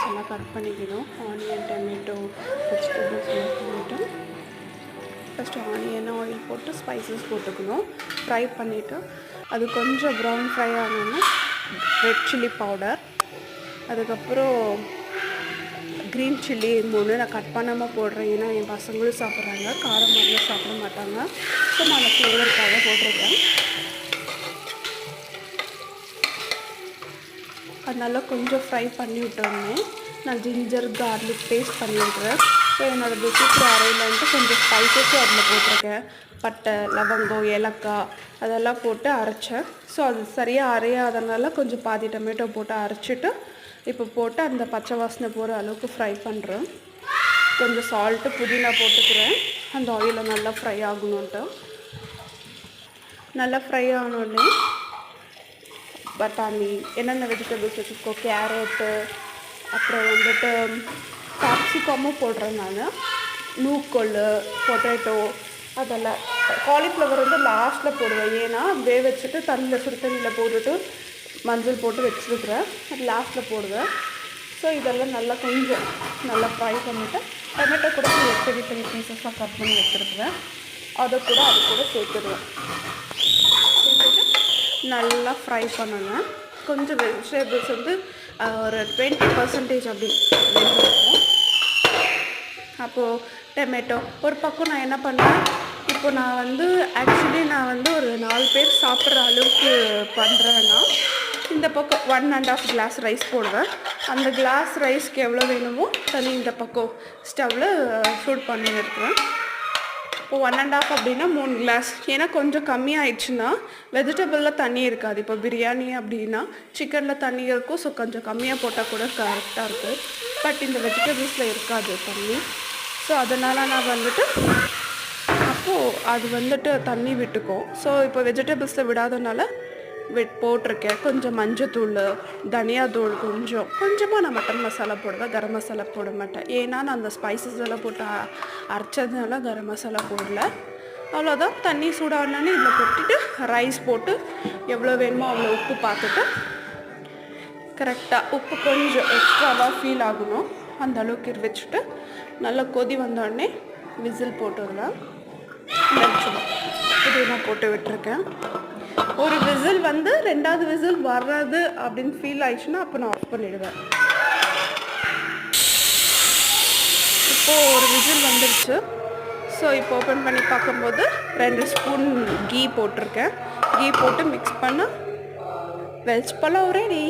Vegetables எல்லாம் cut பண்ணிக்கணும். Onion, tomato, vegetables எல்லாம் பண்ணிவிட்டு ஃபஸ்ட்டு ஆனியன் ஆயில் போட்டு ஸ்பைசஸ் போட்டுக்கணும். ஃப்ரை பண்ணிவிட்டு அது கொஞ்சம் ப்ரௌன் ஃப்ரை ஆனோன்னா ரெட் சில்லி பவுடர், அதுக்கப்புறம் க்ரீன் சில்லி 3 நான் கட் பண்ணாமல் போடுறேன். ஏன்னா என் பசங்களும் சாப்பிட்றாங்க, காரம் மாதிரிலாம் சாப்பிட மாட்டாங்க. ஸோ நான் ஃப்ளேவருக்காக போட்டிருக்கேன். அதனால கொஞ்சம் ஃப்ரை பண்ணி விட்டோன்னே நான் ஜிஞ்சர் கார்லிக் பேஸ்ட் பண்ணி விட்றேன். ஸோ என்னோடய சீக்கிரம் அரையிலன்ட்டு கொஞ்சம் ஸ்பைசஸும் அதில் போட்டிருக்கேன். பட்டை, லவங்கம், ஏலக்காய் அதெல்லாம் போட்டு அரைச்சேன். ஸோ அது சரியாக அரையாதனால கொஞ்சம் பாதி டொமேட்டோ போட்டு அரைச்சிட்டு இப்போ போட்டு அந்த பச்சை வாசனை போகிற அளவுக்கு ஃப்ரை பண்ணுறேன். கொஞ்சம் சால்ட்டு, புதினா போட்டுக்கிறேன் அந்த ஆயிலில் நல்லா ஃப்ரை ஆகணுன்ட்டு. நல்லா ஃப்ரை ஆனோடனே பட்டாணி, என்னென்ன வெஜிடபிள்ஸ் வச்சுருக்கோம், கேரட்டு, அப்புறம் வந்துட்டு கேப்சிகமும் போடுறேன் நான், நூக்கோல், பொட்டேட்டோ அதெல்லாம். காலிஃப்ளவர் வந்து லாஸ்ட்டில் போடுவேன். ஏன்னா வச்சுட்டு தண்ணியில் சுடு தண்ணியில் போட்டுட்டு மஞ்சள் போட்டு வச்சுருக்குறேன், அது லாஸ்ட்டில் போடுவேன். ஸோ இதெல்லாம் நல்லா கொஞ்சம் நல்லா ஃப்ரை பண்ணிவிட்டு டொமேட்டோ கூட பெரிய பெரிய பீசஸாக கட் பண்ணி வச்சுருக்குறேன், அதை கூட அது கூட சேர்த்துடுவேன். நல்லா ஃப்ரை பண்ணணும். கொஞ்சம் வெஜிடபிள்ஸ் வந்து ஒரு 20% அப்படி வெந்திருக்கும். அப்போது டொமேட்டோ ஒரு பக்கம் நான் என்ன பண்ணேன், இப்போ நான் வந்து ஆக்சுவலி நான் வந்து ஒரு 4 பேர் சாப்பிட்ற அளவுக்கு பண்ணுறேன்னா இந்த பக்கம் 1.5 கிளாஸ் ரைஸ் போடுவேன். அந்த கிளாஸ் ரைஸ்க்கு எவ்வளோ வேணுமோ தண்ணி இந்த பக்கம் ஸ்டவ்வில் சூட் பண்ணி வைக்கிறேன். இப்போ 1.5 அப்படின்னா 3 கிளாஸ். ஏன்னா கொஞ்சம் கம்மியாகிடுச்சுன்னா வெஜிடபிளில் தண்ணி இருக்காது. இப்போ பிரியாணி அப்படின்னா சிக்கனில் தண்ணி இருக்கும். ஸோ கொஞ்சம் கம்மியாக போட்டால் கூட கரெக்டாக இருக்கும். பட் இந்த வெஜிடபிள்ஸில் இருக்காது தண்ணி. ஸோ அதனால் நான் வந்துட்டு அப்போது அது வந்துட்டு தண்ணி விட்டுக்கும். ஸோ இப்போ வெஜிடபிள்ஸில் விடாதனால போட்டிருக்கேன். கொஞ்சம் மஞ்சத்தூள், தனியாத்தூள், கொஞ்சமாக நான் மட்டன் மசாலா போடுவேன், கரம் மசாலா போட மாட்டேன். ஏன்னா நான் அந்த ஸ்பைசஸ் எல்லாம் போட்டு அரைச்சதுனால கரம் மசாலா போடல. அவ்வளோதான். தண்ணி சூடானே இதில் கொட்டிட்டு ரைஸ் போட்டு எவ்வளோ வேணுமோ அவ்வளோ உப்பு பார்த்துட்டு கரெக்டாக உப்பு கொஞ்சம் எக்ஸ்ட்ராவாக ஃபீல் ஆகணும் அந்த அளவுக்கு வச்சுட்டு நல்லா கொதி வந்தோடனே விசில் போட்டுடலாம். புதினா போட்டு விட்டுருக்கேன். ஒரு விசில் வந்து 2வது விசில் வர்றது அப்படின்னு ஃபீல் ஆயிடுச்சுன்னா அப்போ நான் ஆஃப் பண்ணிவிடுவேன். இப்போது ஒரு விசில் வந்துடுச்சு. ஸோ இப்போ ஓப்பன் பண்ணி பார்க்கும்போது 2 ஸ்பூன் கீ போட்டிருக்கேன். கீ போட்டு மிக்ஸ் பண்ண வெஜ் பலாவ் ரெடி.